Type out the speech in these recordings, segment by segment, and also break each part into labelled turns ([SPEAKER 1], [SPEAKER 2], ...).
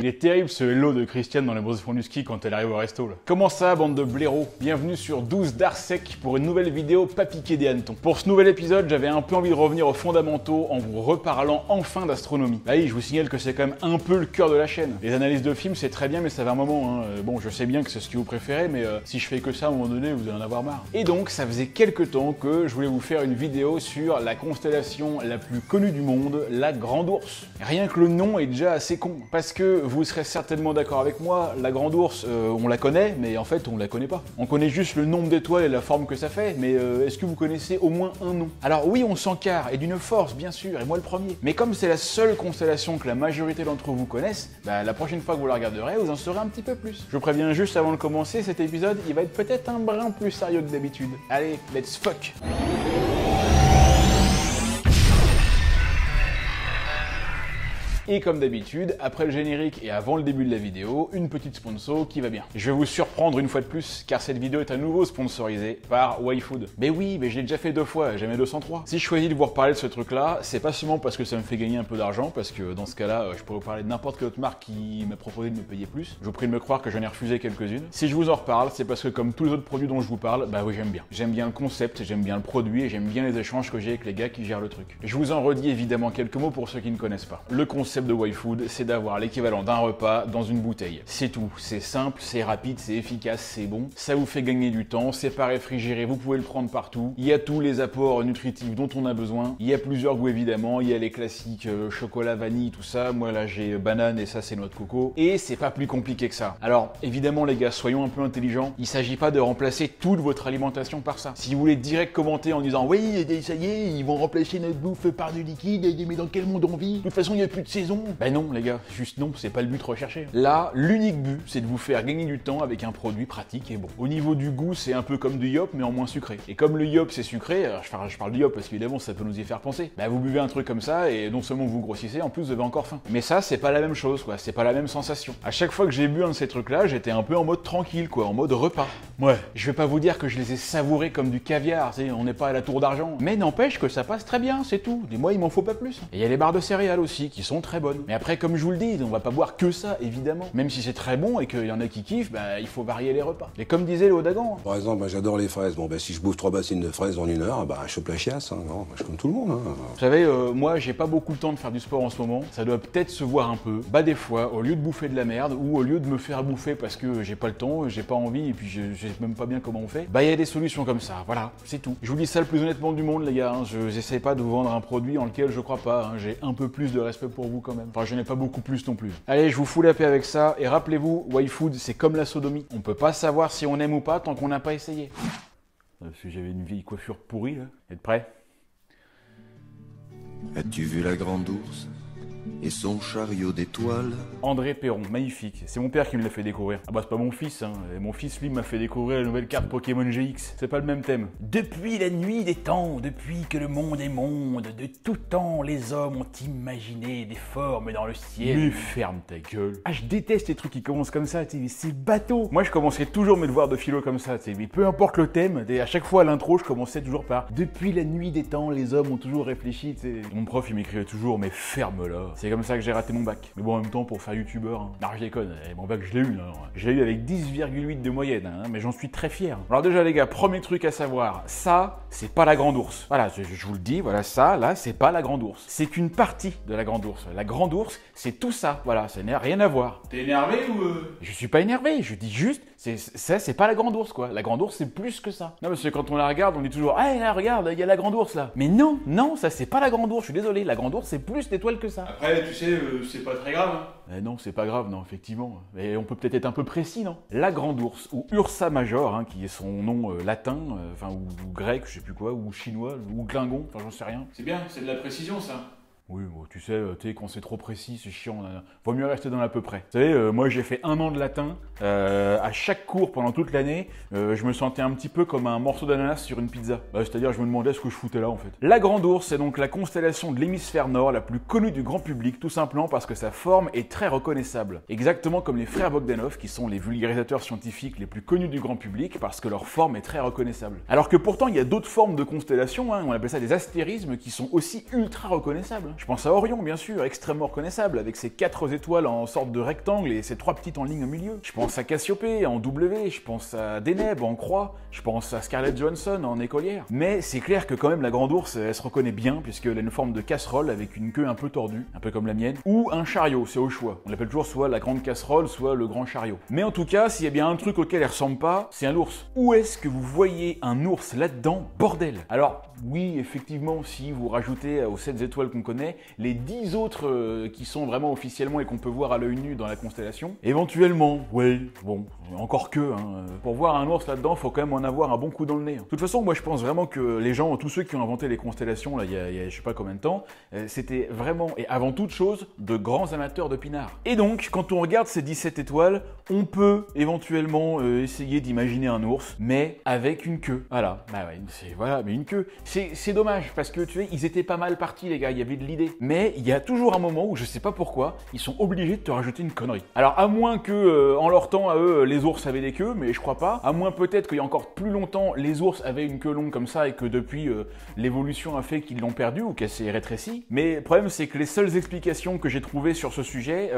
[SPEAKER 1] Il est terrible ce hello de Christiane dans les Bros font du ski quand elle arrive au resto là. Comment ça, bande de blaireaux? Bienvenue sur 12 d'Arsec pour une nouvelle vidéo pas piqué des hannetons. Pour ce nouvel épisode, j'avais un peu envie de revenir aux fondamentaux en vous reparlant enfin d'astronomie. Bah oui, je vous signale que c'est quand même un peu le cœur de la chaîne. Les analyses de films c'est très bien mais ça va un moment hein. Bon, je sais bien que c'est ce que vous préférez mais si je fais que ça à un moment donné, vous allez en avoir marre. Et donc, ça faisait quelques temps que je voulais vous faire une vidéo sur la constellation la plus connue du monde, la Grande Ourse. Rien que le nom est déjà assez con, parce que vous serez certainement d'accord avec moi, la Grande Ourse, on la connaît, mais en fait on la connaît pas. On connaît juste le nombre d'étoiles et la forme que ça fait, mais est-ce que vous connaissez au moins un nom? Alors oui, on s'encarre, et d'une force bien sûr, et moi le premier. Mais comme c'est la seule constellation que la majorité d'entre vous connaissent, bah la prochaine fois que vous la regarderez, vous en saurez un petit peu plus. Je vous préviens juste avant de commencer, cet épisode, il va être peut-être un brin plus sérieux que d'habitude. Allez, let's fuck! Et comme d'habitude, après le générique et avant le début de la vidéo, une petite sponsor qui va bien. Je vais vous surprendre une fois de plus, car cette vidéo est à nouveau sponsorisée par YFood. Mais oui, mais je l'ai déjà fait 2 fois, jamais 203. Si je choisis de vous reparler de ce truc-là, c'est pas seulement parce que ça me fait gagner un peu d'argent, parce que dans ce cas-là, je pourrais vous parler de n'importe quelle autre marque qui m'a proposé de me payer plus. Je vous prie de me croire que j'en ai refusé quelques-unes. Si je vous en reparle, c'est parce que comme tous les autres produits dont je vous parle, bah oui, j'aime bien. J'aime bien le concept, j'aime bien le produit et j'aime bien les échanges que j'ai avec les gars qui gèrent le truc. Je vous en redis évidemment quelques mots pour ceux qui ne connaissent pas. Le concept de YFood, c'est d'avoir l'équivalent d'un repas dans une bouteille. C'est tout, c'est simple, c'est rapide, c'est efficace, c'est bon. Ça vous fait gagner du temps, c'est pas réfrigéré, vous pouvez le prendre partout. Il y a tous les apports nutritifs dont on a besoin. Il y a plusieurs goûts évidemment, il y a les classiques chocolat, vanille, tout ça. Moi là j'ai banane et ça c'est noix de coco. Et c'est pas plus compliqué que ça. Alors évidemment les gars, soyons un peu intelligents. Il s'agit pas de remplacer toute votre alimentation par ça. Si vous voulez direct commenter en disant oui, ça y est, ils vont remplacer notre bouffe par du liquide, mais dans quel monde on vit? De toute façon il n'y a plus de saison. Ben non les gars, juste non, c'est pas le but recherché. Là, l'unique but, c'est de vous faire gagner du temps avec un produit pratique et bon. Au niveau du goût, c'est un peu comme du yop, mais en moins sucré. Et comme le yop c'est sucré, alors je parle du yop parce qu'évidemment ça peut nous y faire penser. Bah vous buvez un truc comme ça et non seulement vous grossissez, en plus vous avez encore faim. Mais ça, c'est pas la même chose quoi, c'est pas la même sensation. À chaque fois que j'ai bu un de ces trucs-là, j'étais un peu en mode tranquille quoi, en mode repas. Ouais, je vais pas vous dire que je les ai savourés comme du caviar, tu sais, on n'est pas à la tour d'argent. Mais n'empêche que ça passe très bien, c'est tout. Et moi, il m'en faut pas plus. Et il y a les barres de céréales aussi, qui sont très bonnes. Mais après, comme je vous le dis, on va pas boire que ça, évidemment. Même si c'est très bon et qu'il y en a qui kiffent, bah, il faut varier les repas. Et comme disait Léo Dagan.
[SPEAKER 2] Par exemple, moi, j'adore les fraises. Bon, ben, si je bouffe 3 bassines de fraises en 1 heure, bah, je chope la chiasse, hein. Non, je suis comme tout le monde, hein.
[SPEAKER 1] Vous savez, moi, j'ai pas beaucoup de temps de faire du sport en ce moment. Ça doit peut-être se voir un peu. Bah, des fois, au lieu de bouffer de la merde, ou au lieu de me faire bouffer parce que j'ai pas le temps, j'ai pas envie, et puis je sais même pas bien comment on fait, bah, il y a des solutions comme ça. Voilà, c'est tout. Je vous dis ça le plus honnêtement du monde, les gars. Hein. J'essaie pas de vous vendre un produit en lequel je crois pas. Hein. J'ai un peu plus de respect pour vous quand même. Enfin, je n'ai pas beaucoup plus non plus. Allez, je vous fous la paix avec ça, et rappelez-vous, YFood, c'est comme la sodomie. On peut pas savoir si on aime ou pas tant qu'on n'a pas essayé. Parce que j'avais une vieille coiffure pourrie, là. Êtes prêts?
[SPEAKER 3] As-tu vu la Grande Ourse et son chariot d'étoiles?
[SPEAKER 1] André Perron, magnifique. C'est mon père qui me l'a fait découvrir. Ah bah c'est pas mon fils, hein. Et mon fils, lui, m'a fait découvrir la nouvelle carte Pokémon GX. C'est pas le même thème. Depuis la nuit des temps, depuis que le monde est monde, de tout temps, les hommes ont imaginé des formes dans le ciel. Mais ferme ta gueule. Ah, je déteste les trucs qui commencent comme ça, tu sais, c'est bateau. Moi, je commençais toujours mes devoirs de philo comme ça, tu sais. Mais peu importe le thème, à chaque fois à l'intro, je commençais toujours par depuis la nuit des temps, les hommes ont toujours réfléchi, tu sais. Mon prof, il m'écrivait toujours, mais ferme-la. C'est comme ça que j'ai raté mon bac. Mais bon, en même temps, pour faire youtubeur, hein. Non, je déconne, mon bac, je l'ai eu. Hein. Je l'ai eu avec 10,8 de moyenne, hein, mais j'en suis très fier. Alors déjà, les gars, premier truc à savoir, ça, c'est pas la Grande Ourse. Voilà, je vous le dis, voilà, ça, là, c'est pas la Grande Ourse. C'est une partie de la Grande Ourse. La Grande Ourse, c'est tout ça. Voilà, ça n'a rien à voir. T'es énervé ou... Je suis pas énervé, je dis juste, ça, c'est pas la Grande Ourse, quoi. La Grande Ourse, c'est plus que ça. Non, parce que quand on la regarde, on dit toujours, ah, là, regarde, il y a la Grande Ourse, là. Mais non, non, ça, c'est pas la Grande Ourse, je suis désolé. La Grande Ourse, c'est plus d'étoiles que ça.
[SPEAKER 4] Après, tu sais, c'est pas très grave. Hein.
[SPEAKER 1] Non, c'est pas grave, non, effectivement. Mais on peut peut-être être un peu précis, non? La Grande Ourse, ou Ursa Major, hein, qui est son nom latin, enfin, ou grec, je sais plus quoi, ou chinois, ou klingon, enfin, j'en sais rien.
[SPEAKER 4] C'est bien, c'est de la précision, ça.
[SPEAKER 1] Oui, bon, tu sais, quand c'est trop précis, c'est chiant. Vaut mieux rester dans l'à peu près. Vous savez, moi j'ai fait 1 an de latin. À chaque cours pendant toute l'année, je me sentais un petit peu comme un morceau d'ananas sur une pizza. C'est-à-dire, je me demandais ce que je foutais là en fait. La Grande Ourse, c'est donc la constellation de l'hémisphère nord la plus connue du grand public, tout simplement parce que sa forme est très reconnaissable. Exactement comme les frères Bogdanov, qui sont les vulgarisateurs scientifiques les plus connus du grand public, parce que leur forme est très reconnaissable. Alors que pourtant, il y a d'autres formes de constellations, hein, on appelle ça des astérismes, qui sont aussi ultra reconnaissables. Je pense à Orion, bien sûr, extrêmement reconnaissable, avec ses 4 étoiles en sorte de rectangle et ses 3 petites en ligne au milieu. Je pense à Cassiopée en W, je pense à Deneb en croix, je pense à Scarlett Johansson en écolière. Mais c'est clair que quand même la grande ours, elle se reconnaît bien, puisqu'elle a une forme de casserole avec une queue un peu tordue, un peu comme la mienne, ou un chariot, c'est au choix. On l'appelle toujours soit la grande casserole, soit le grand chariot. Mais en tout cas, s'il y a bien un truc auquel elle ressemble pas, c'est un ours. Où est-ce que vous voyez un ours là-dedans, bordel? Alors, oui, effectivement, si vous rajoutez aux 7 étoiles qu'on connaît, les 10 autres qui sont vraiment officiellement et qu'on peut voir à l'œil nu dans la constellation, éventuellement, ouais, bon, encore que, hein, pour voir un ours là-dedans, faut quand même en avoir un bon coup dans le nez. De toute façon, moi je pense vraiment que les gens, tous ceux qui ont inventé les constellations, là, il y a je sais pas combien de temps, c'était vraiment, et avant toute chose, de grands amateurs de pinard. Et donc, quand on regarde ces 17 étoiles, on peut éventuellement essayer d'imaginer un ours, mais avec une queue. Voilà, bah ouais, voilà, mais une queue. C'est dommage, parce que tu sais, ils étaient pas mal partis les gars, il y avait de l'idée. Mais il y a toujours un moment où je sais pas pourquoi, ils sont obligés de te rajouter une connerie. Alors à moins que, en leur temps à eux, les ours avaient des queues, mais je crois pas. À moins peut-être qu'il y a encore plus longtemps, les ours avaient une queue longue comme ça et que depuis, l'évolution a fait qu'ils l'ont perdue ou qu'elle s'est rétrécie. Mais le problème c'est que les seules explications que j'ai trouvées sur ce sujet,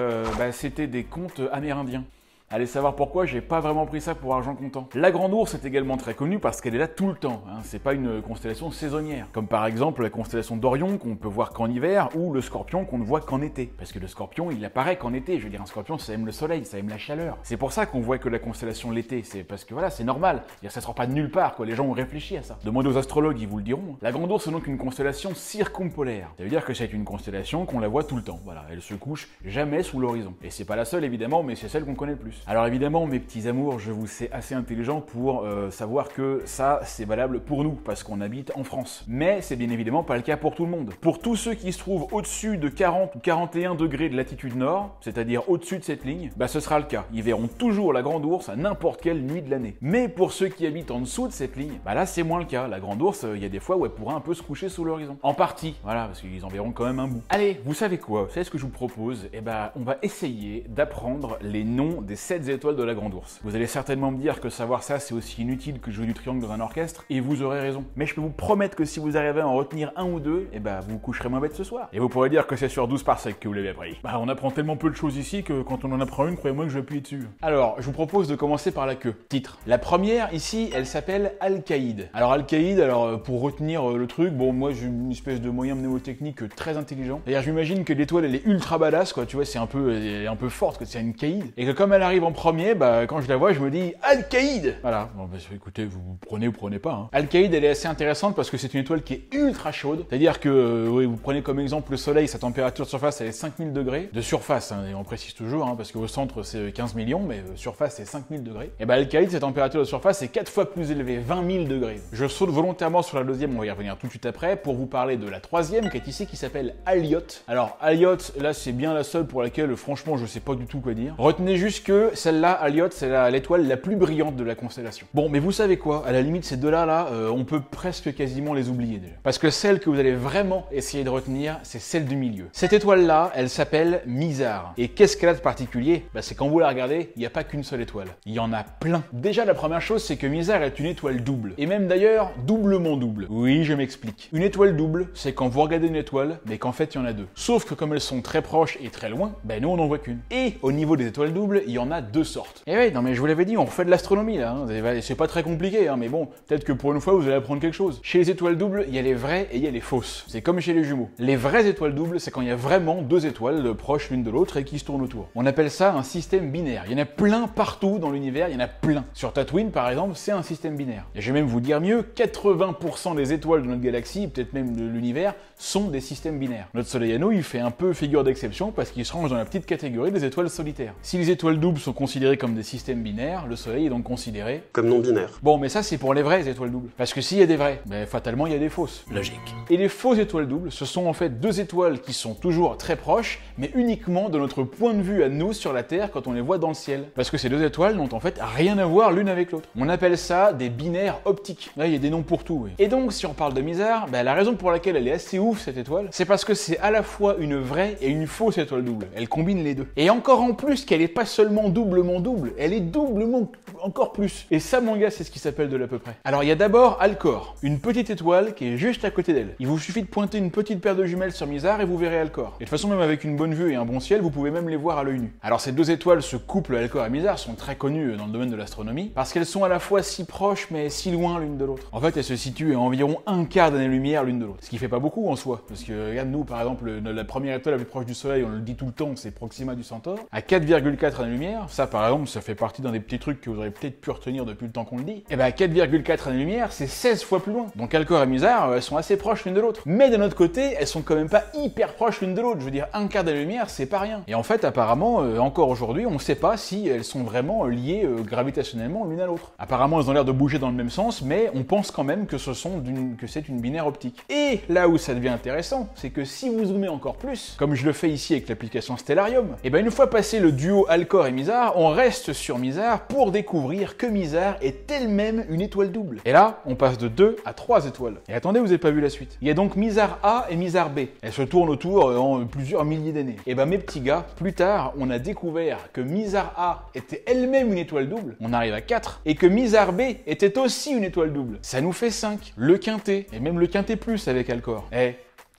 [SPEAKER 1] c'était des contes amérindiens. Allez savoir pourquoi, j'ai pas vraiment pris ça pour argent comptant. La grande ours est également très connue parce qu'elle est là tout le temps, hein. C'est pas une constellation saisonnière. Comme par exemple la constellation d'Orion qu'on peut voir qu'en hiver ou le scorpion qu'on ne voit qu'en été. Parce que le scorpion il apparaît qu'en été, je veux dire un scorpion ça aime le soleil, ça aime la chaleur. C'est pour ça qu'on voit que la constellation l'été, c'est parce que voilà c'est normal, ça sort pas de nulle part quoi, les gens ont réfléchi à ça. Demandez aux astrologues, ils vous le diront. La grande ours est donc une constellation circumpolaire. Ça veut dire que c'est une constellation qu'on la voit tout le temps, voilà, elle se couche jamais sous l'horizon. Et c'est pas la seule évidemment, mais c'est celle qu'on connaît le plus. Alors évidemment, mes petits amours, je vous sais assez intelligent pour savoir que ça, c'est valable pour nous, parce qu'on habite en France. Mais c'est bien évidemment pas le cas pour tout le monde. Pour tous ceux qui se trouvent au-dessus de 40 ou 41 degrés de latitude nord, c'est-à-dire au-dessus de cette ligne, ce sera le cas. Ils verront toujours la grande ours à n'importe quelle nuit de l'année. Mais pour ceux qui habitent en dessous de cette ligne, là c'est moins le cas. La grande ours, il y a des fois où elle pourra un peu se coucher sous l'horizon. En partie, voilà, parce qu'ils en verront quand même un bout. Allez, vous savez quoi? Vous savez ce que je vous propose? On va essayer d'apprendre les noms des 7 étoiles de la grande ours. Vous allez certainement me dire que savoir ça c'est aussi inutile que jouer du triangle dans un orchestre, et vous aurez raison. Mais je peux vous promettre que si vous arrivez à en retenir un ou deux, vous vous coucherez moins bête ce soir. Et vous pourrez dire que c'est sur 12 parsecs que vous l'avez appris. On apprend tellement peu de choses ici que quand on en apprend une, croyez-moi que je vais appuyer dessus. Alors, je vous propose de commencer par la queue. Titre. La première ici, elle s'appelle Alcaïde. Alors Alcaïde, pour retenir le truc, bon moi j'ai une espèce de moyen mnémotechnique très intelligent. D'ailleurs j'imagine que l'étoile elle est ultra badass quoi, tu vois, elle est un peu forte, que c'est une caïde. Et que comme elle arrive en premier, quand je la vois, je me dis Alcaïde. Voilà. Bon, écoutez, vous prenez ou prenez pas. Hein. Alcaïde, elle est assez intéressante parce que c'est une étoile qui est ultra chaude. C'est-à-dire que, vous prenez comme exemple le Soleil, sa température de surface, elle est 5000 degrés. De surface, hein, et on précise toujours, hein, parce qu'au centre, c'est 15 millions, mais surface, c'est 5000 degrés. Et Alcaïde, sa température de surface est 4 fois plus élevée, 20 000 degrés. Je saute volontairement sur la deuxième, on va y revenir tout de suite après, pour vous parler de la troisième, qui est ici, qui s'appelle Alliot. Alors, Alliot, là, c'est bien la seule pour laquelle, franchement, je sais pas du tout quoi dire. Retenez juste que celle-là, Alliot, c'est l'étoile la plus brillante de la constellation. Bon, mais vous savez quoi? À la limite, ces deux-là, on peut presque quasiment les oublier déjà. Parce que celle que vous allez vraiment essayer de retenir, c'est celle du milieu. Cette étoile-là, elle s'appelle Mizar. Et qu'est-ce qu'elle a de particulier? C'est quand vous la regardez, il n'y a pas qu'une seule étoile. Il y en a plein. Déjà, la première chose, c'est que Mizar est une étoile double. Et même d'ailleurs, doublement double. Oui, je m'explique. Une étoile double, c'est quand vous regardez une étoile, mais qu'en fait, il y en a deux. Sauf que comme elles sont très proches et très loin, nous, on n'en voit qu'une. Et au niveau des étoiles doubles, il y en a deux sortes. Et oui, non mais je vous l'avais dit, on refait de l'astronomie là. Hein. C'est pas très compliqué, hein, mais bon, peut-être que pour une fois, vous allez apprendre quelque chose. Chez les étoiles doubles, il y a les vraies et il y a les fausses. C'est comme chez les jumeaux. Les vraies étoiles doubles, c'est quand il y a vraiment deux étoiles proches l'une de l'autre et qui se tournent autour. On appelle ça un système binaire. Il y en a plein partout dans l'univers, il y en a plein. Sur Tatooine, par exemple, c'est un système binaire. Et je vais même vous dire mieux, 80% des étoiles de notre galaxie, peut-être même de l'univers, sont des systèmes binaires. Notre Soleil à nous, il fait un peu figure d'exception parce qu'il se range dans la petite catégorie des étoiles solitaires. Si les étoiles doubles sont considérées comme des systèmes binaires, le Soleil est donc considéré
[SPEAKER 5] comme non binaire.
[SPEAKER 1] Bon, mais ça c'est pour les vraies étoiles doubles. Parce que s'il y a des vraies, fatalement il y a des fausses.
[SPEAKER 3] Logique.
[SPEAKER 1] Et les fausses étoiles doubles, ce sont en fait deux étoiles qui sont toujours très proches, mais uniquement de notre point de vue à nous sur la Terre quand on les voit dans le ciel. Parce que ces deux étoiles n'ont en fait rien à voir l'une avec l'autre. On appelle ça des binaires optiques. Là, il y a des noms pour tout, oui. Et donc, si on parle de Mizar, la raison pour laquelle elle est assez ouf cette étoile, c'est parce que c'est à la fois une vraie et une fausse étoile double. Elle combine les deux. Et encore en plus qu'elle est pas seulement doublement double, elle est doublement encore plus. Et ça, mon gars, c'est ce qui s'appelle de l'à peu près. Alors, il y a d'abord Alcor, une petite étoile qui est juste à côté d'elle. Il vous suffit de pointer une petite paire de jumelles sur Mizar et vous verrez Alcor. Et de toute façon, même avec une bonne vue et un bon ciel, vous pouvez même les voir à l'œil nu. Alors, ces deux étoiles, ce couple Alcor et Mizar, sont très connues dans le domaine de l'astronomie parce qu'elles sont à la fois si proches mais si loin l'une de l'autre. En fait, elles se situent à environ un quart d'année-lumière l'une de l'autre. Ce qui fait pas beaucoup en soi. Parce que, regarde, nous, par exemple, la première étoile la plus proche du Soleil, on le dit tout le temps, c'est Proxima du Centaure. À 4,4 années-lumière, ça, par exemple, ça fait partie d'un des petits trucs que vous aurez peut-être pu retenir depuis le temps qu'on le dit. Et ben, à 4,4 années-lumière, c'est 16 fois plus loin. Donc, Alcor et Mizar, elles sont assez proches l'une de l'autre. Mais d'un autre côté, elles sont quand même pas hyper proches l'une de l'autre. Je veux dire, un quart d'année-lumière, c'est pas rien. Et en fait, apparemment, encore aujourd'hui, on sait pas si elles sont vraiment liées gravitationnellement l'une à l'autre. Apparemment, elles ont l'air de bouger dans le même sens, mais on pense quand même que c'est une binaire optique. Et là où ça devient intéressant, c'est que si vous zoomez encore plus, comme je le fais ici avec l'application Stellarium, et ben une fois passé le duo Alcor et Mizar, on reste sur Mizar pour découvrir que Mizar est elle-même une étoile double. Et là, on passe de 2 à 3 étoiles. Et attendez, vous n'avez pas vu la suite. Il y a donc Mizar A et Mizar B. Elles se tournent autour en plusieurs milliers d'années. Et ben mes petits gars, plus tard, on a découvert que Mizar A était elle-même une étoile double. On arrive à 4. Et que Mizar B était aussi une étoile double. Ça nous fait 5. Le quintet. Et même le quintet plus avec Alcor.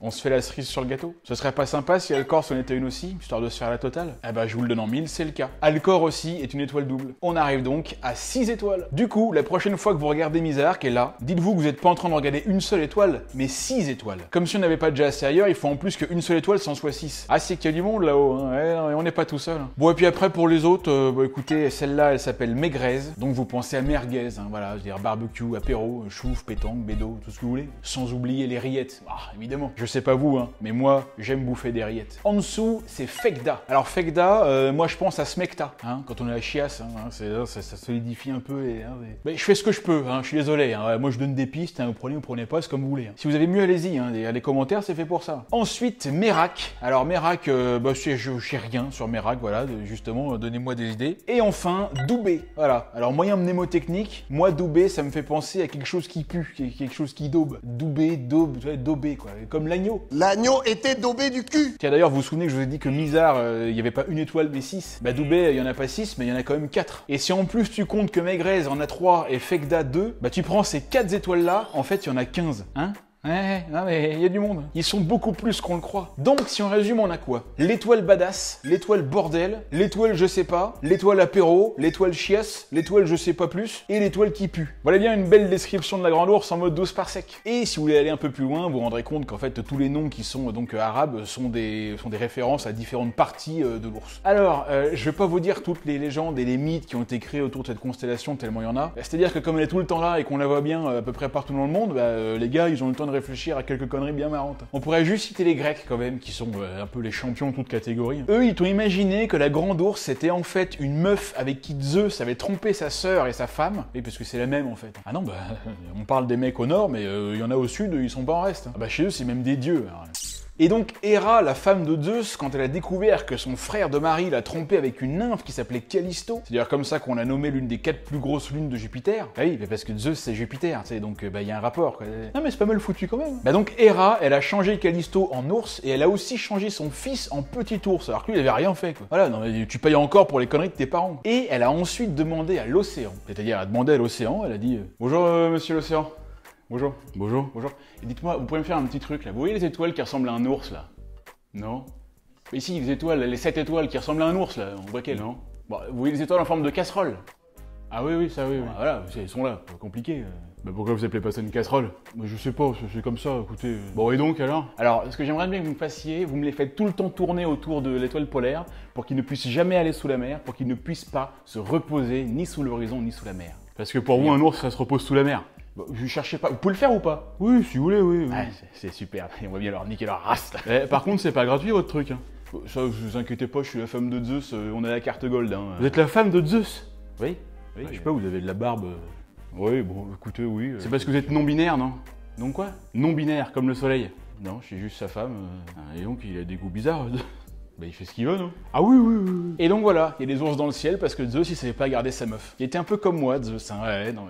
[SPEAKER 1] On se fait la cerise sur le gâteau. Ce serait pas sympa si Alcor s'en était une aussi, histoire de se faire la totale? Eh ben, je vous le donne en 1000, c'est le cas. Alcor aussi est une étoile double. On arrive donc à 6 étoiles. Du coup, la prochaine fois que vous regardez Mizar, qui est là, dites-vous que vous n'êtes pas en train de regarder une seule étoile, mais 6 étoiles. Comme si on n'avait pas déjà assez ailleurs, il faut en plus qu'une seule étoile, ça en soit 6. Ah, c'est qu'il y a du monde là-haut, hein. Ouais, on n'est pas tout seul. Bon, et puis après, pour les autres, écoutez, celle-là, elle s'appelle Maigrez, donc vous pensez à merguez, hein, voilà, je veux dire barbecue, apéro, chouf, pétanque, bédo, tout ce que vous voulez. Sans oublier les rillettes. Ah, évidemment. Je sais pas vous, hein, mais moi, j'aime bouffer des rillettes. En dessous, c'est Fekda. Alors Fekda, moi je pense à Smecta, hein, quand on est à Chiasse, hein, ça solidifie un peu. Mais je fais ce que je peux, hein, je suis désolé. Hein, moi je donne des pistes, hein, vous prenez pas, c'est comme vous voulez. Hein. Si vous avez mieux, allez-y, hein, les commentaires, c'est fait pour ça. Ensuite, Merak. Alors Merak, je sais rien sur Merak, voilà, justement, donnez-moi des idées. Et enfin, Doubé. Voilà. Alors moyen mnémotechnique, moi Doubé, ça me fait penser à quelque chose qui pue, quelque chose qui daube. Doubé, daubé, quoi, comme l'agneau.
[SPEAKER 5] L'agneau était daubé du cul.
[SPEAKER 1] Tiens, d'ailleurs, vous vous souvenez que je vous ai dit que Mizar, il n'y avait pas une étoile mais 6. Bah Doubé, il n'y en a pas 6, mais il y en a quand même 4. Et si en plus tu comptes que Maigrez en a 3 et Fekda 2, bah tu prends ces 4 étoiles là, en fait il y en a 15. Hein? Ouais, non mais il y a du monde. Ils sont beaucoup plus qu'on le croit. Donc si on résume, on a quoi? L'étoile badass, l'étoile bordel, l'étoile je sais pas, l'étoile apéro, l'étoile chiasse, l'étoile je sais pas plus, et l'étoile qui pue. Voilà bien une belle description de la grande ours en mode 12 par sec. Et si vous voulez aller un peu plus loin, vous vous rendrez compte qu'en fait tous les noms qui sont donc arabes sont des références à différentes parties de l'ours. Alors, je vais pas vous dire toutes les légendes et les mythes qui ont été créés autour de cette constellation tellement il y en a. C'est-à-dire que comme elle est tout le temps là et qu'on la voit bien à peu près partout dans le monde, les gars ils ont le temps de réfléchir à quelques conneries bien marrantes. On pourrait juste citer les Grecs quand même, qui sont un peu les champions de toute catégorie. Eux, ils t'ont imaginé que la grande ours c'était en fait une meuf avec qui Zeus avait trompé sa sœur et sa femme. Oui, parce que c'est la même en fait. Ah non, on parle des mecs au nord, mais il y en a au sud, ils sont pas en reste. Ah chez eux, c'est même des dieux. Alors. Et donc Héra, la femme de Zeus, quand elle a découvert que son frère de mari l'a trompé avec une nymphe qui s'appelait Callisto, c'est d'ailleurs comme ça qu'on a nommé l'une des 4 plus grosses lunes de Jupiter. Ah oui, mais parce que Zeus c'est Jupiter, tu sais, donc il y a un rapport, quoi. Non mais c'est pas mal foutu quand même. Donc Héra, elle a changé Callisto en ours et elle a aussi changé son fils en petit ours, alors que lui il avait rien fait, quoi. Voilà, non mais tu payes encore pour les conneries de tes parents. Et elle a ensuite demandé à l'océan, c'est-à-dire elle a demandé à l'océan, elle a dit bonjour monsieur l'océan. Bonjour. Bonjour. Bonjour. Et dites-moi, vous pouvez me faire un petit truc là? Vous voyez les étoiles qui ressemblent à un ours là? Non? Mais ici, les étoiles, les 7 étoiles qui ressemblent à un ours là, on voit quelles? Non? Bon, vous voyez les étoiles en forme de casserole? Ah oui, ça oui. Voilà, elles sont là, pas compliqué. Pourquoi vous appelez pas ça une casserole? Je sais pas, c'est comme ça, écoutez. Bon, et donc alors? Alors, ce que j'aimerais bien que vous me fassiez, vous me les faites tout le temps tourner autour de l'étoile polaire pour qu'ils ne puissent jamais aller sous la mer, pour qu'ils ne puissent pas se reposer ni sous l'horizon ni sous la mer. Parce que pour vous, un ours, ça se repose sous la mer. Je cherchais pas. Vous pouvez le faire ou pas? Oui, si vous voulez, oui. Ah, c'est super. On va bien leur niquer leur race. Par contre, c'est pas gratuit votre truc. Hein. Ça, vous inquiétez pas, je suis la femme de Zeus. On a la carte gold. Hein. Vous êtes la femme de Zeus? Oui. Je sais pas, vous avez de la barbe. Oui, bon, écoutez, oui. C'est parce que vous êtes non-binaire, non? Donc quoi? Non-binaire, comme le soleil. Non, je suis juste sa femme. Et donc, il a des goûts bizarres. Bah il fait ce qu'il veut, non? Ah oui, oui, oui. Et donc voilà, il y a des ours dans le ciel parce que Zeus il savait pas garder sa meuf. Il était un peu comme moi, Zeus, hein. Ouais, non,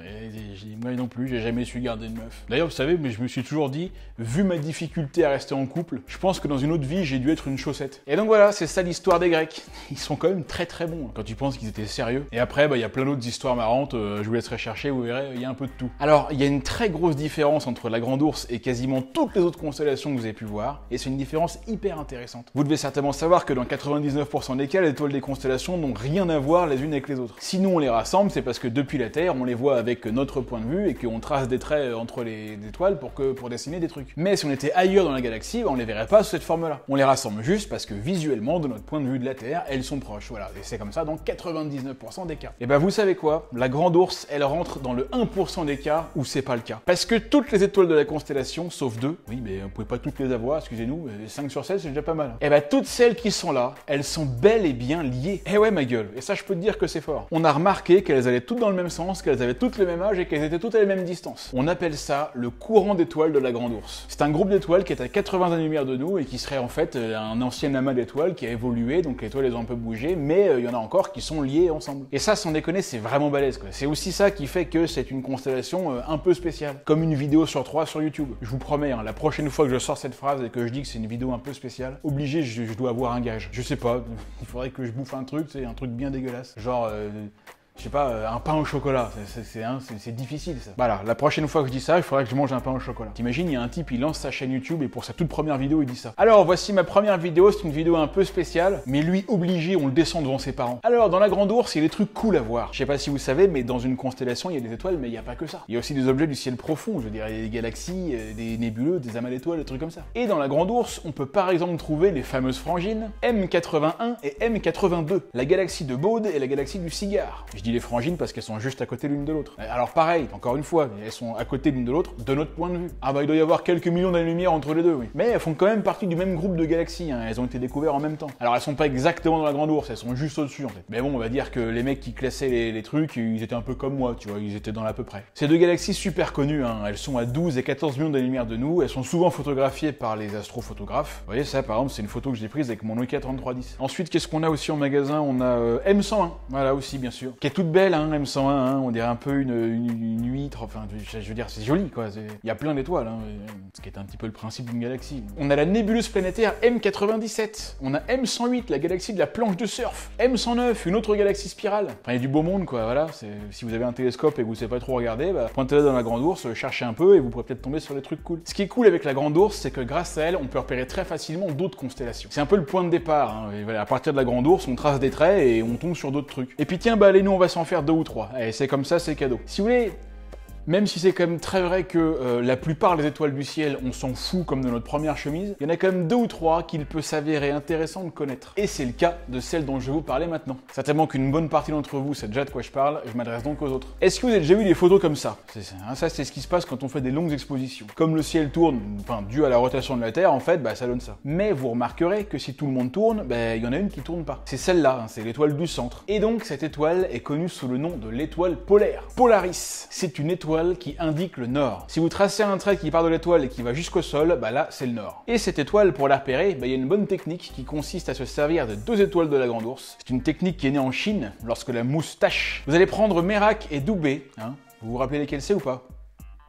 [SPEAKER 1] moi non plus, j'ai jamais su garder une meuf. D'ailleurs, vous savez, mais je me suis toujours dit, vu ma difficulté à rester en couple, je pense que dans une autre vie, j'ai dû être une chaussette. Et donc voilà, c'est ça l'histoire des Grecs. Ils sont quand même très très bons, hein, quand tu penses qu'ils étaient sérieux. Et après, bah il y a plein d'autres histoires marrantes, je vous laisserai chercher, vous verrez, il y a un peu de tout. Alors, il y a une très grosse différence entre la Grande Ourse et quasiment toutes les autres constellations que vous avez pu voir, et c'est une différence hyper intéressante. Vous devez certainement savoir que dans 99% des cas, les étoiles des constellations n'ont rien à voir les unes avec les autres. Si nous on les rassemble, c'est parce que depuis la Terre, on les voit avec notre point de vue et qu'on trace des traits entre les étoiles pour dessiner des trucs. Mais si on était ailleurs dans la galaxie, on les verrait pas sous cette forme-là. On les rassemble juste parce que visuellement, de notre point de vue de la Terre, elles sont proches. Voilà, et c'est comme ça dans 99% des cas. Et ben vous savez quoi? La Grande Ourse, elle rentre dans le 1% des cas où c'est pas le cas. Parce que toutes les étoiles de la constellation, sauf 2, oui, mais vous pouvez pas toutes les avoir, excusez-nous, 5 sur 7, c'est déjà pas mal. Et ben toutes celles qui sont là, elles sont bel et bien liées. Eh ouais, ma gueule, et ça je peux te dire que c'est fort. On a remarqué qu'elles allaient toutes dans le même sens, qu'elles avaient toutes le même âge et qu'elles étaient toutes à la même distance. On appelle ça le courant d'étoiles de la Grande Ourse. C'est un groupe d'étoiles qui est à 80 années-lumière de nous et qui serait en fait un ancien amas d'étoiles qui a évolué, donc les étoiles elles ont un peu bougé, mais il y en a encore qui sont liées ensemble. Et ça, sans déconner, c'est vraiment balèze, quoi. C'est aussi ça qui fait que c'est une constellation un peu spéciale. Comme une vidéo sur 3 sur YouTube. Je vous promets, hein, la prochaine fois que je sors cette phrase et que je dis que c'est une vidéo un peu spéciale, obligé, je dois avoir un gage. Je sais pas, il faudrait que je bouffe un truc, c'est un truc bien dégueulasse. Genre, je sais pas, un pain au chocolat, c'est difficile ça. Voilà, la prochaine fois que je dis ça, il faudrait que je mange un pain au chocolat. T'imagines, il y a un type, il lance sa chaîne YouTube et pour sa toute première vidéo, il dit ça. Alors, voici ma première vidéo, c'est une vidéo un peu spéciale, mais lui, obligé, on le descend devant ses parents. Alors, dans la Grande Ourse, il y a des trucs cool à voir. Je sais pas si vous savez, mais dans une constellation, il y a des étoiles, mais il n'y a pas que ça. Il y a aussi des objets du ciel profond, je veux dire, il y a des galaxies, des nébuleux, des amas d'étoiles, des trucs comme ça. Et dans la Grande Ourse, on peut par exemple trouver les fameuses frangines M81 et M82, la galaxie de Bode et la galaxie du Cigare. Je dis les frangines parce qu'elles sont juste à côté l'une de l'autre. Alors pareil, encore une fois, elles sont à côté l'une de l'autre de notre point de vue. Ah bah il doit y avoir quelques millions d'années-lumière entre les deux, oui. Mais elles font quand même partie du même groupe de galaxies, hein. Elles ont été découvertes en même temps. Alors elles sont pas exactement dans la Grande Ourse, elles sont juste au-dessus en fait. Mais bon, on va dire que les mecs qui classaient les trucs, ils étaient un peu comme moi, tu vois, ils étaient dans l'à peu près. Ces deux galaxies super connues, hein, elles sont à 12 et 14 millions d'années-lumière de nous, elles sont souvent photographiées par les astrophotographes. Vous voyez ça, par exemple, c'est une photo que j'ai prise avec mon Nokia 3310. Ensuite, qu'est-ce qu'on a aussi en magasin? On a M101, voilà aussi bien sûr, qui est toute belle, hein, M101, hein, on dirait un peu une huître, enfin je veux dire c'est joli quoi, il y a plein d'étoiles, hein, ce qui est un petit peu le principe d'une galaxie. On a la nébuleuse planétaire M97, on a M108, la galaxie de la planche de surf, M109, une autre galaxie spirale, enfin il y a du beau monde quoi, voilà, si vous avez un télescope et que vous savez pas trop regarder, bah, pointez-la dans la Grande Ourse, cherchez un peu et vous pourrez peut-être tomber sur des trucs cool. Ce qui est cool avec la Grande Ourse, c'est que grâce à elle, on peut repérer très facilement d'autres constellations. C'est un peu le point de départ, hein, et voilà, à partir de la Grande Ourse, on trace des traits et on tombe sur d'autres trucs. Et puis tiens, bah allez, nous on va s'en faire 2 ou 3, et c'est comme ça, c'est cadeau. Si vous voulez, même si c'est quand même très vrai que la plupart des étoiles du ciel, on s'en fout comme de notre première chemise, il y en a quand même 2 ou 3 qu'il peut s'avérer intéressant de connaître. Et c'est le cas de celle dont je vais vous parler maintenant. Certainement qu'une bonne partie d'entre vous sait déjà de quoi je parle, je m'adresse donc aux autres. Est-ce que vous avez déjà vu des photos comme ça? Ça, c'est ce qui se passe quand on fait des longues expositions. Comme le ciel tourne, enfin, dû à la rotation de la Terre, en fait, bah ça donne ça. Mais vous remarquerez que si tout le monde tourne, bah il y en a une qui tourne pas. C'est celle-là, hein, c'est l'étoile du centre. Et donc, cette étoile est connue sous le nom de l'étoile polaire. Polaris, c'est une étoile qui indique le nord. Si vous tracez un trait qui part de l'étoile et qui va jusqu'au sol, bah là, c'est le nord. Et cette étoile, pour la repérer, bah, il y a une bonne technique qui consiste à se servir de 2 étoiles de la Grande Ourse. C'est une technique qui est née en Chine, lorsque la mousse tâche. Vous allez prendre Merak et Doubé, hein. Vous vous rappelez lesquels c'est ou pas?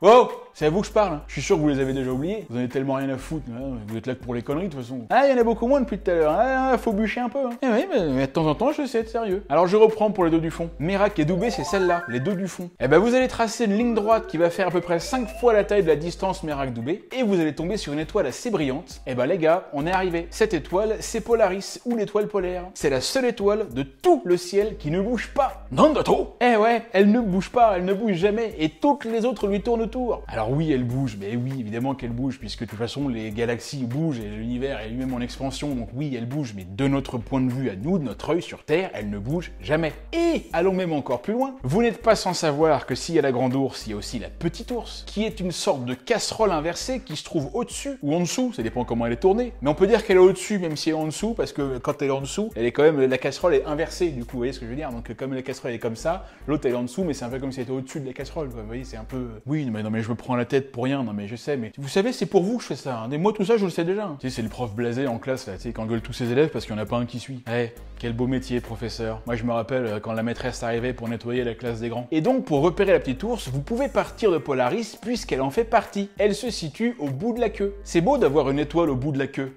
[SPEAKER 1] Oh, c'est à vous que je parle, hein. Je suis sûr que vous les avez déjà oubliés. Vous en avez tellement rien à foutre, hein. Vous êtes là que pour les conneries de toute façon. Ah, il y en a beaucoup moins depuis tout à l'heure, ah, faut bûcher un peu. Hein. Eh oui, mais de temps en temps, je sais être sérieux. Alors je reprends pour les 2 du fond. Merak et Doubé, c'est celle-là, les 2 du fond. Eh ben vous allez tracer une ligne droite qui va faire à peu près 5 fois la taille de la distance Merak-Doubé, et vous allez tomber sur une étoile assez brillante. Eh ben les gars, on est arrivé. Cette étoile, c'est Polaris, ou l'étoile polaire. C'est la seule étoile de tout le ciel qui ne bouge pas. Non de trop. Eh ouais, elle ne bouge pas, elle ne bouge jamais, et toutes les autres lui tournent autour. Alors oui, elle bouge, mais oui, évidemment qu'elle bouge, puisque de toute façon, les galaxies bougent et l'univers est lui-même en expansion, donc oui, elle bouge, mais de notre point de vue à nous, de notre œil sur Terre, elle ne bouge jamais. Et, allons même encore plus loin, vous n'êtes pas sans savoir que s'il y a la Grande Ourse, il y a aussi la Petite Ourse, qui est une sorte de casserole inversée qui se trouve au-dessus, ou en dessous, ça dépend comment elle est tournée, mais on peut dire qu'elle est au-dessus, même si elle est en dessous, parce que quand elle est en dessous, elle est quand même, la casserole est inversée, du coup, vous voyez ce que je veux dire? Donc comme la casserole est comme ça, l'autre elle est en dessous, mais c'est un peu comme si elle était au-dessus de la casserole, quoi. Vous voyez, c'est un peu... Oui, mais non, mais je me prends prends la tête pour rien. Non mais je sais, mais vous savez, c'est pour vous que je fais ça. Hein. Et moi tout ça, je le sais déjà. Hein. Tu sais, c'est le prof blasé en classe là, tu sais, qui engueule tous ses élèves parce qu'il n'y en a pas un qui suit. Eh, quel beau métier, professeur. Moi je me rappelle quand la maîtresse arrivait pour nettoyer la classe des grands. Et donc pour repérer la petite ours, vous pouvez partir de Polaris puisqu'elle en fait partie. Elle se situe au bout de la queue. C'est beau d'avoir une étoile au bout de la queue.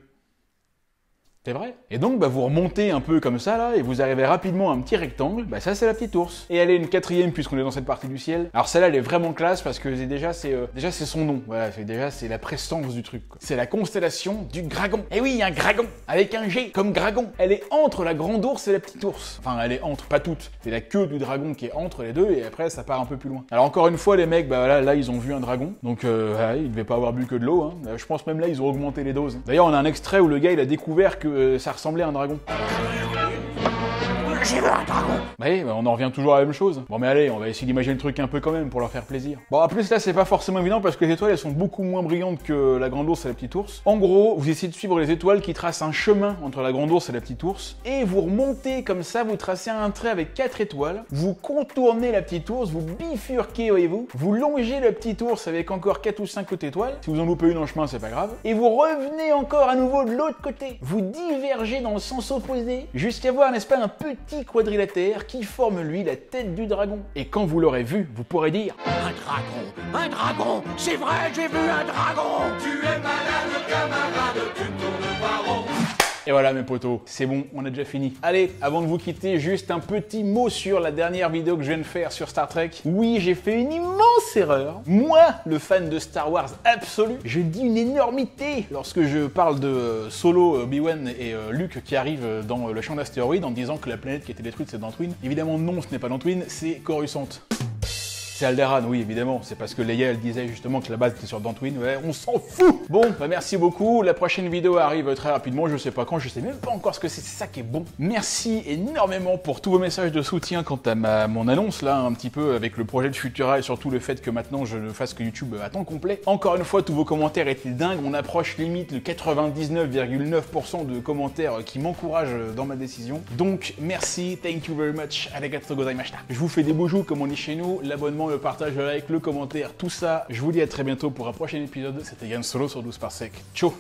[SPEAKER 1] C'est vrai. Et donc, bah, vous remontez un peu comme ça, là, et vous arrivez rapidement à un petit rectangle. Bah, ça, c'est la petite ours. Et elle est une quatrième, puisqu'on est dans cette partie du ciel. Alors, celle-là, elle est vraiment classe, parce que déjà, c'est son nom. Voilà, c'est la prestance du truc, quoi. C'est la constellation du Gragon. Et oui, un Gragon, avec un G, comme Gragon. Elle est entre la grande ours et la petite ours. Enfin, elle est entre, pas toute. C'est la queue du dragon qui est entre les deux, et après, ça part un peu plus loin. Alors, encore une fois, les mecs, bah, voilà, là, ils ont vu un dragon. Donc, voilà, ils devaient pas avoir bu que de l'eau, hein. Je pense même là, ils ont augmenté les doses. D'ailleurs, on a un extrait où le gars, il a découvert que ça ressemblait à un dragon. J'ai vu un dragon. Oui, bah on en revient toujours à la même chose. Bon mais allez, on va essayer d'imaginer le truc un peu quand même pour leur faire plaisir. Bon, en plus là, c'est pas forcément évident parce que les étoiles, elles sont beaucoup moins brillantes que la grande ours et la petite ours. En gros, vous essayez de suivre les étoiles qui tracent un chemin entre la grande ours et la petite ours, et vous remontez comme ça, vous tracez un trait avec 4 étoiles, vous contournez la petite ours, vous bifurquez, voyez-vous, vous longez la petite ours avec encore 4 ou 5 autres étoiles. Si vous en loupez une en chemin, c'est pas grave. Et vous revenez encore à nouveau de l'autre côté. Vous divergez dans le sens opposé jusqu'à voir, n'est-ce pas, un petit quadrilatère qui forme lui la tête du dragon. Et quand vous l'aurez vu, vous pourrez dire un dragon, c'est vrai, j'ai vu un dragon. Tu es malade, camarade, tu tournes pas rond. Et voilà mes potos, c'est bon, on a déjà fini. Allez, avant de vous quitter, juste un petit mot sur la dernière vidéo que je viens de faire sur Star Trek. Oui, j'ai fait une immense erreur. Moi, le fan de Star Wars absolu, je dis une énormité lorsque je parle de Solo, Obi-Wan et Luke qui arrivent dans le champ d'astéroïdes en disant que la planète qui a été détruite c'est Dantooine. Évidemment non, ce n'est pas Dantooine, c'est Coruscant. C'est Alderaan, oui, évidemment. C'est parce que Leia, elle disait justement que la base était sur Dantooine. Ouais, on s'en fout. Bon, bah merci beaucoup. La prochaine vidéo arrive très rapidement. Je sais pas quand, je sais même pas encore ce que c'est. C'est ça qui est bon. Merci énormément pour tous vos messages de soutien quant à mon annonce, là, un petit peu avec le projet de Futura et surtout le fait que maintenant je ne fasse que YouTube à temps complet. Encore une fois, tous vos commentaires étaient dingues. On approche limite le 99,9% de commentaires qui m'encouragent dans ma décision. Donc, merci. Thank you very much. Arigatou gozaimashita. Je vous fais des beaux jours, comme on dit chez nous. L'abonnement, le partage, le like, le commentaire, tout ça. Je vous dis à très bientôt pour un prochain épisode. C'était Yann Solo sur 12 par sec. Ciao.